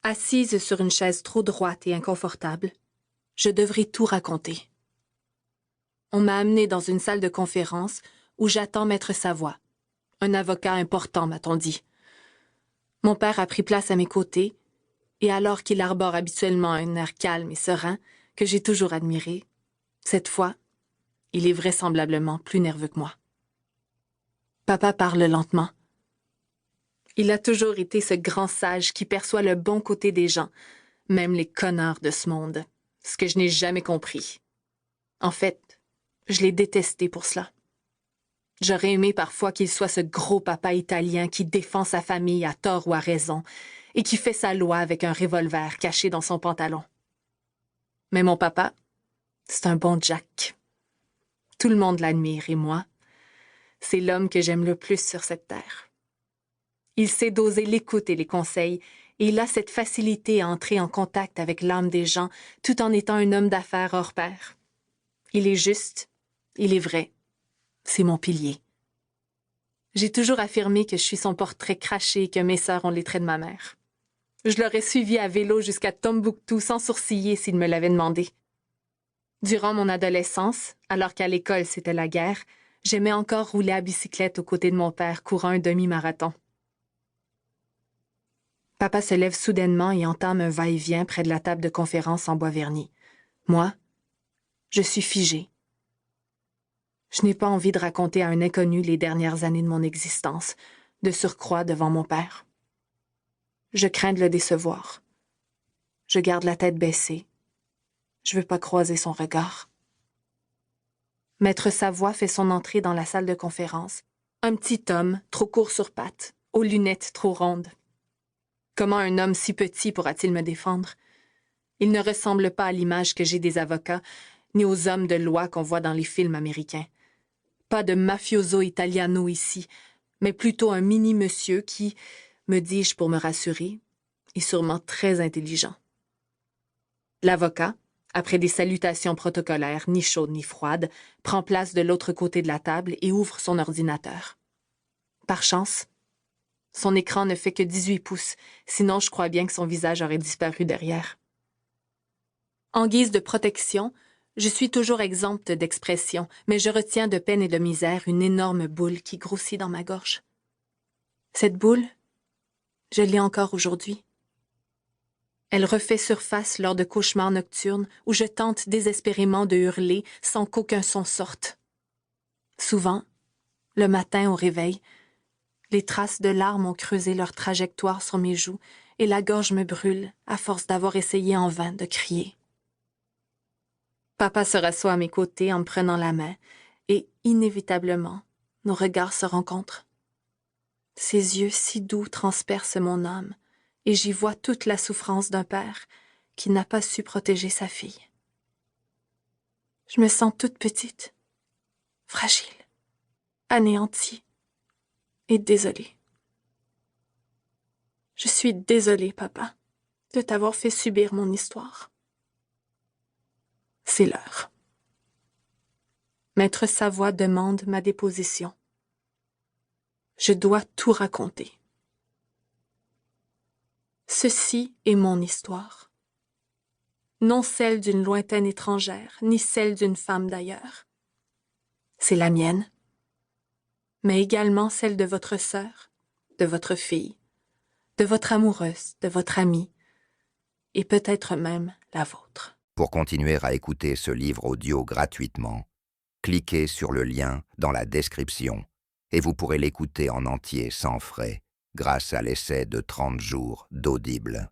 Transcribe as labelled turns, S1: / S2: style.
S1: Assise sur une chaise trop droite et inconfortable, je devrais tout raconter. On m'a amenée dans une salle de conférence où j'attends Maître Savoie. Un avocat important, m'a-t-on dit. Mon père a pris place à mes côtés, et alors qu'il arbore habituellement un air calme et serein, que j'ai toujours admiré, cette fois, il est vraisemblablement plus nerveux que moi. Papa parle lentement. Il a toujours été ce grand sage qui perçoit le bon côté des gens, même les connards de ce monde, ce que je n'ai jamais compris. En fait, je l'ai détesté pour cela. J'aurais aimé parfois qu'il soit ce gros papa italien qui défend sa famille à tort ou à raison et qui fait sa loi avec un revolver caché dans son pantalon. Mais mon papa, c'est un bon Jack. Tout le monde l'admire et moi, c'est l'homme que j'aime le plus sur cette terre. Il sait doser l'écoute et les conseils et il a cette facilité à entrer en contact avec l'âme des gens tout en étant un homme d'affaires hors pair. Il est juste, il est vrai. C'est mon pilier. J'ai toujours affirmé que je suis son portrait craché et que mes sœurs ont les traits de ma mère. Je l'aurais suivi à vélo jusqu'à Tombouctou sans sourciller s'il me l'avait demandé. Durant mon adolescence, alors qu'à l'école c'était la guerre, j'aimais encore rouler à bicyclette aux côtés de mon père courant un demi-marathon. Papa se lève soudainement et entame un va-et-vient près de la table de conférence en bois verni. Moi, je suis figée. Je n'ai pas envie de raconter à un inconnu les dernières années de mon existence, de surcroît devant mon père. Je crains de le décevoir. Je garde la tête baissée. Je veux pas croiser son regard. Maître Savoie fait son entrée dans la salle de conférence. Un petit homme, trop court sur pattes, aux lunettes trop rondes. Comment un homme si petit pourra-t-il me défendre? Il ne ressemble pas à l'image que j'ai des avocats, ni aux hommes de loi qu'on voit dans les films américains. Pas de mafioso italiano ici, mais plutôt un mini-monsieur qui, me dis-je pour me rassurer, est sûrement très intelligent. L'avocat, après des salutations protocolaires, ni chaudes ni froides, prend place de l'autre côté de la table et ouvre son ordinateur. Par chance, son écran ne fait que 18 pouces, sinon je crois bien que son visage aurait disparu derrière. En guise de protection, je suis toujours exempte d'expression, mais je retiens de peine et de misère une énorme boule qui grossit dans ma gorge. Cette boule, je l'ai encore aujourd'hui. Elle refait surface lors de cauchemars nocturnes où je tente désespérément de hurler sans qu'aucun son sorte. Souvent, le matin au réveil, les traces de larmes ont creusé leur trajectoire sur mes joues et la gorge me brûle à force d'avoir essayé en vain de crier. Papa se rassoit à mes côtés en me prenant la main et, inévitablement, nos regards se rencontrent. Ses yeux si doux transpercent mon âme et j'y vois toute la souffrance d'un père qui n'a pas su protéger sa fille. Je me sens toute petite, fragile, anéantie et désolée. Je suis désolée, papa, de t'avoir fait subir mon histoire. C'est l'heure. Maître Savoie demande ma déposition. Je dois tout raconter. Ceci est mon histoire. Non celle d'une lointaine étrangère, ni celle d'une femme d'ailleurs. C'est la mienne, mais également celle de votre sœur, de votre fille, de votre amoureuse, de votre amie, et peut-être même la vôtre.
S2: Pour continuer à écouter ce livre audio gratuitement, cliquez sur le lien dans la description et vous pourrez l'écouter en entier sans frais grâce à l'essai de 30 jours d'Audible.